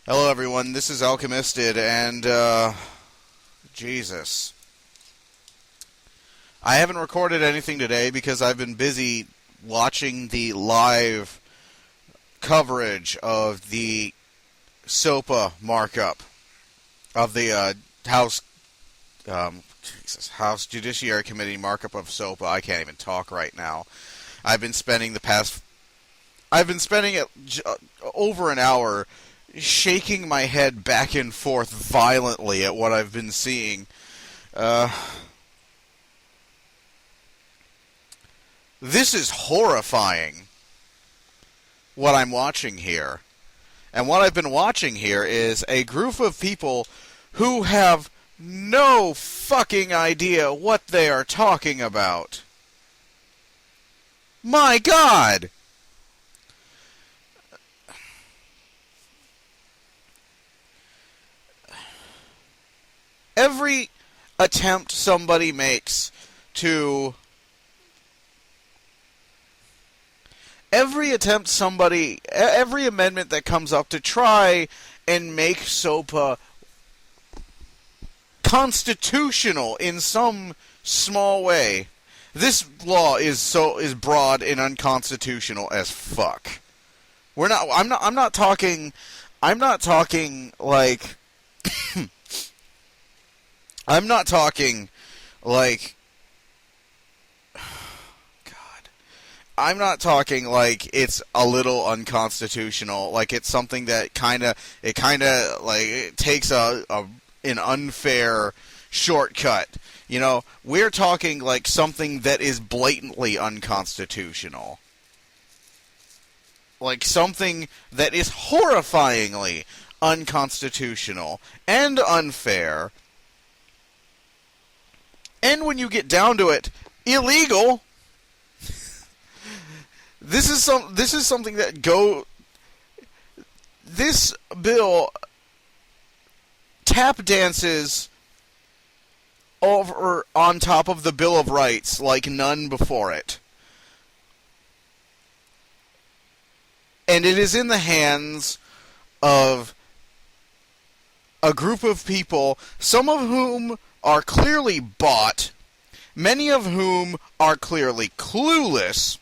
Hello everyone, this is Alchemisted, and, Jesus. I haven't recorded anything today because I've been busy watching the live coverage of the SOPA markup of the, House Judiciary Committee markup of SOPA. I can't even talk right now. I've been spending over an hour shaking my head back and forth violently at what I've been seeing. This is horrifying, what I'm watching here. And what I've been watching here is a group of people who have no fucking idea what they are talking about. My God! Every attempt somebody makes to... Every amendment that comes up to try and make SOPA constitutional in some small way, this law is broad and unconstitutional as fuck. I'm not talking like I'm not talking like, God, I'm not talking like it's a little unconstitutional, like it's something that it takes an unfair shortcut. You know, we're talking like something that is blatantly unconstitutional. Like something that is horrifyingly unconstitutional and unfair. And when you get down to it, illegal. This is something that this bill tap dances over on top of the Bill of Rights like none before it. And it is in the hands of a group of people, some of whom are clearly bought, many of whom are clearly clueless,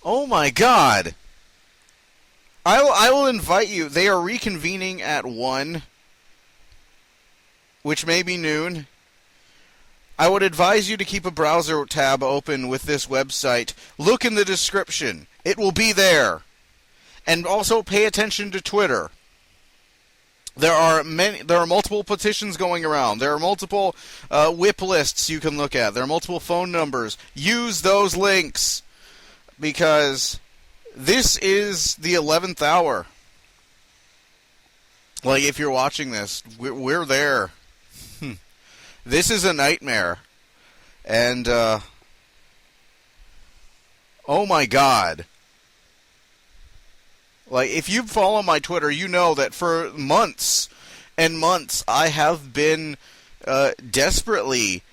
oh my God. I will invite you. They are reconvening at 1, which may be noon. I would advise you to keep a browser tab open with this website. Look in the description. It will be there. And also pay attention to Twitter. There are multiple petitions going around. There are multiple whip lists you can look at. There are multiple phone numbers. Use those links, because this is the 11th hour. Like, if you're watching this, we're there. This is a nightmare. And, oh my God. Like, if you follow my Twitter, you know that for months and months I have been desperately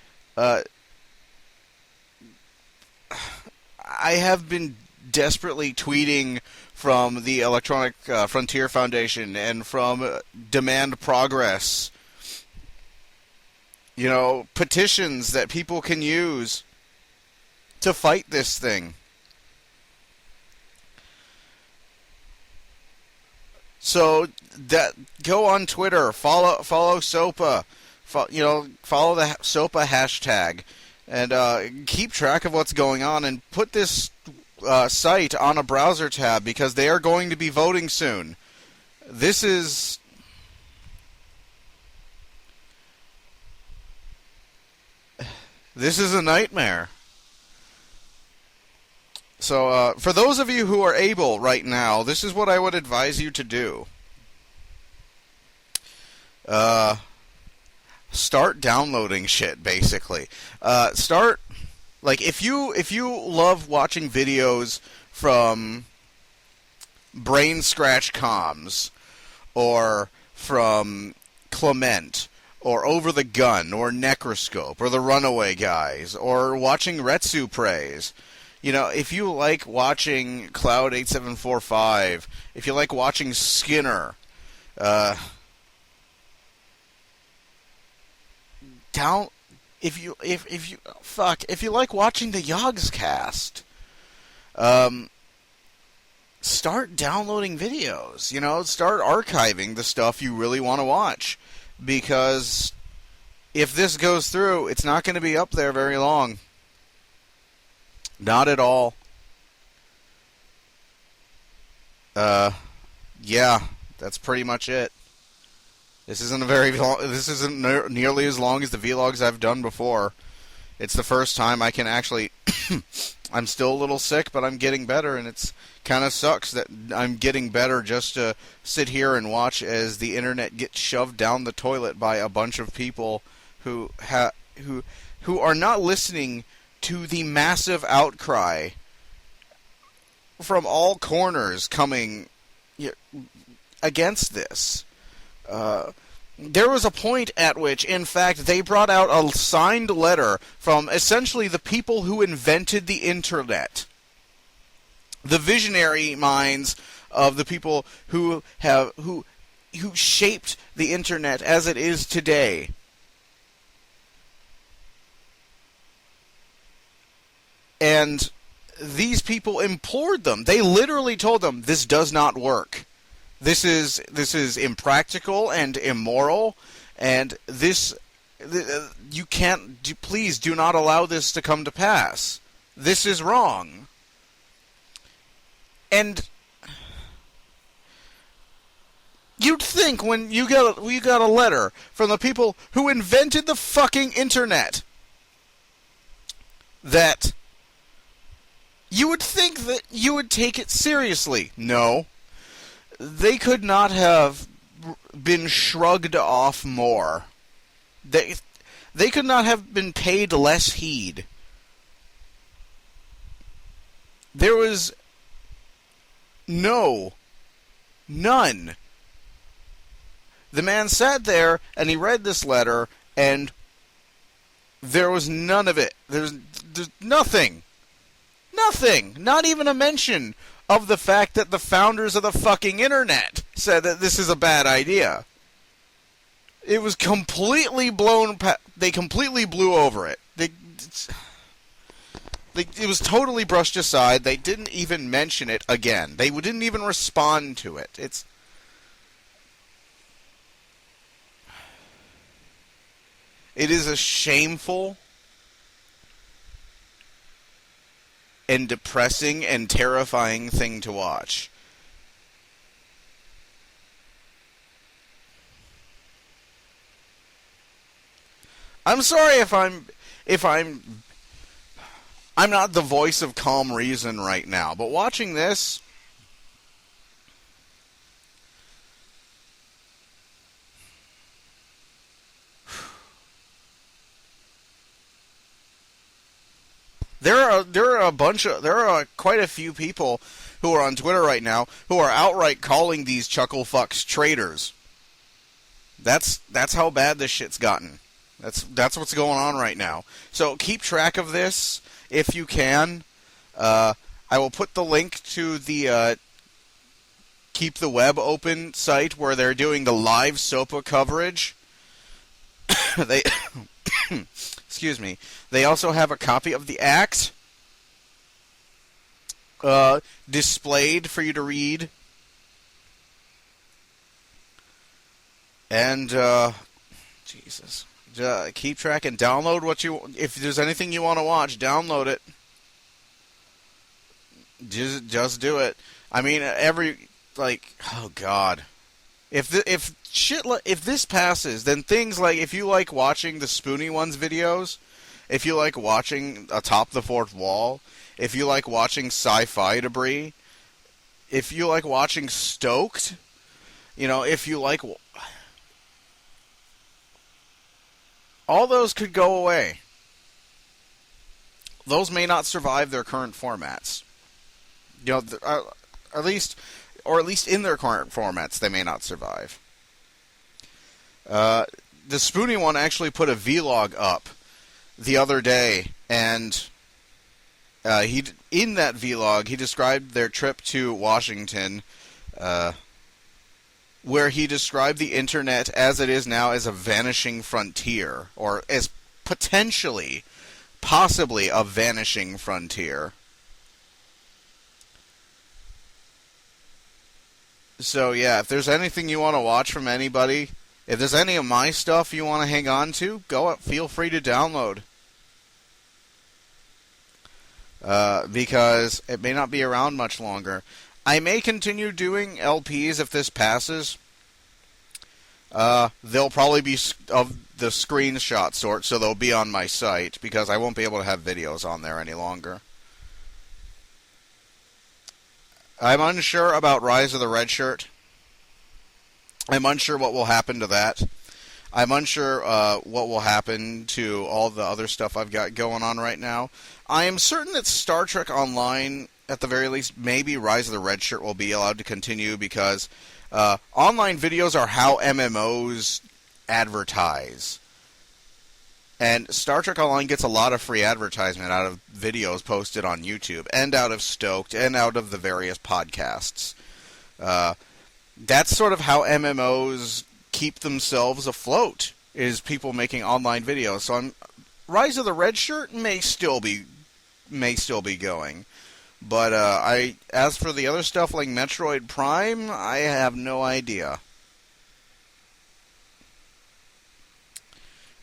tweeting from the Electronic Frontier Foundation and from Demand Progress. You know, petitions that people can use to fight this thing. So go on Twitter, follow SOPA, follow the SOPA hashtag, and keep track of what's going on, and put this site on a browser tab, because they are going to be voting soon. This is a nightmare. So, for those of you who are able right now, this is what I would advise you to do. Start downloading shit, basically. If you love watching videos from Brain Scratch Comms, or from Clement, or Over the Gun, or Necroscope, or The Runaway Guys, or watching Retsu Praise. You know, if you like watching Cloud 8745, if you like watching Skinner, if you like watching the Yogscast, start downloading videos. You know, start archiving the stuff you really want to watch, because if this goes through, it's not going to be up there very long. Not at all. Yeah, that's pretty much it. This isn't this isn't nearly as long as the vlogs I've done before. It's the first time I can actually. I'm still a little sick, but I'm getting better, and it's kind of sucks that I'm getting better just to sit here and watch as the internet gets shoved down the toilet by a bunch of people who are not listening to the massive outcry from all corners coming against this. There was a point at which, in fact, they brought out a signed letter from essentially the people who invented the internet. The visionary minds of the people who shaped the internet as it is today. And these people implored them. They literally told them, this does not work. This is impractical and immoral, and you can't. Please do not allow this to come to pass. This is wrong. And you'd think when you got a letter from the people who invented the fucking internet that you would think that you would take it seriously. No. They could not have been shrugged off more. They could not have been paid less heed. There was none. The man sat there and he read this letter, and there was none of it. There's nothing. Nothing. Not even a mention of the fact that the founders of the fucking internet said that this is a bad idea. It was completely blown. They completely blew over it. It was totally brushed aside. They didn't even mention it again. They didn't even respond to it. It is a shameful and depressing and terrifying thing to watch. I'm sorry if I'm not the voice of calm reason right now, but watching this, there are quite a few people who are on Twitter right now who are outright calling these chuckle fucks traitors. That's how bad this shit's gotten. That's what's going on right now. So keep track of this if you can. I will put the link to the Keep the Web Open site where they're doing the live SOPA coverage. They excuse me. They also have a copy of the Act displayed for you to read. And Jesus. Keep track and download what you... If there's anything you want to watch, download it. Just do it. I mean, oh God. If this passes, then things like, if you like watching the Spoony Ones videos, if you like watching Atop the Fourth Wall, if you like watching Sci-Fi Debris, if you like watching Stoked, if you like... All those could go away. Those may not survive their current formats. At least in their current formats, they may not survive. the Spoony one actually put a vlog up the other day, and in that vlog he described their trip to Washington, where he described the internet as it is now as a vanishing frontier, or as possibly a vanishing frontier. So yeah, if there's anything you want to watch from anybody, if there's any of my stuff you want to hang on to, feel free to download. Because it may not be around much longer. I may continue doing LPs if this passes. They'll probably be of the screenshot sort, so they'll be on my site, because I won't be able to have videos on there any longer. I'm unsure about Rise of the Red Shirt. I'm unsure what will happen to that. I'm unsure what will happen to all the other stuff I've got going on right now. I am certain that Star Trek Online, at the very least, maybe Rise of the Red Shirt will be allowed to continue, because online videos are how MMOs advertise. And Star Trek Online gets a lot of free advertisement out of videos posted on YouTube, and out of Stoked, and out of the various podcasts. That's sort of how MMOs keep themselves afloat, is people making online videos. So Rise of the Red Shirt may still be going. But as for the other stuff like Metroid Prime, I have no idea.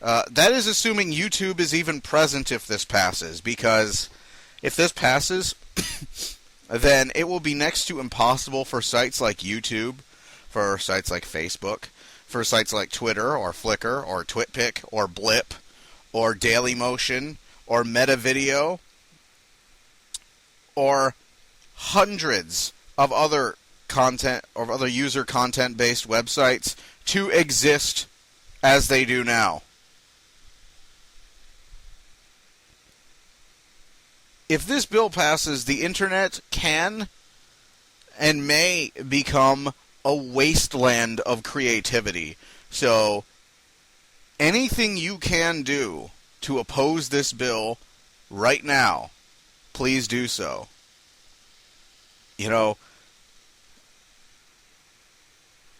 That is assuming YouTube is even present if this passes, because if this passes, then it will be next to impossible for sites like YouTube, for sites like Facebook, for sites like Twitter, or Flickr, or TwitPic, or Blip, or Dailymotion, or MetaVideo, or hundreds of other content, or other user content-based websites to exist as they do now. If this bill passes, the internet can and may become a wasteland of creativity. So, anything you can do to oppose this bill right now, please do so. You know,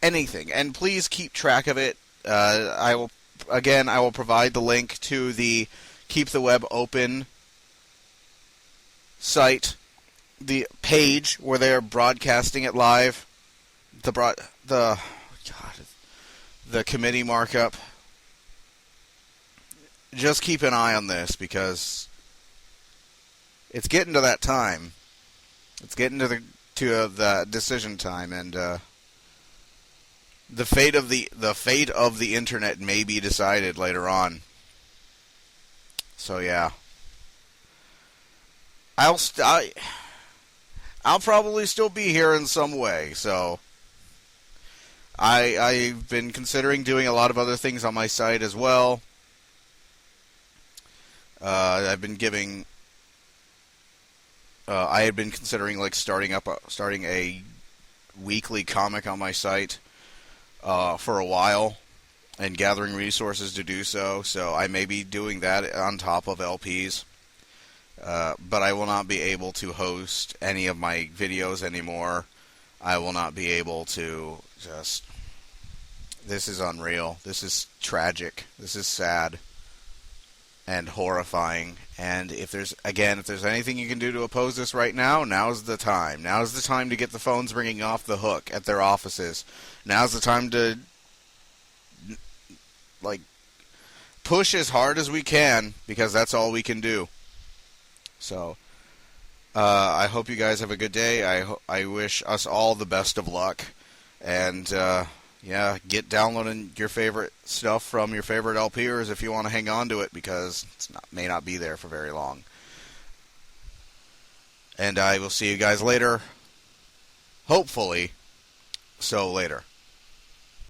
anything. And please keep track of it. I will provide the link to the Keep the Web Open site, the page where they're broadcasting it live, the committee markup. Just keep an eye on this, because it's getting to that time. It's getting to the decision time, and the fate of the internet may be decided later on. So yeah. I'll probably still be here in some way, so I've been considering doing a lot of other things on my site as well. I had been considering starting a weekly comic on my site for a while, and gathering resources to do so. So I may be doing that on top of LPs. But I will not be able to host any of my videos anymore. I will not be able to This is unreal. This is tragic. This is sad and horrifying. And if there's anything you can do to oppose this right now, now's the time. Now's the time to get the phones ringing off the hook at their offices. Now's the time to push as hard as we can, because that's all we can do. So, I hope you guys have a good day. I wish us all the best of luck. And, get downloading your favorite stuff from your favorite LPers if you want to hang on to it, because it may not be there for very long. And I will see you guys later. Hopefully, so later.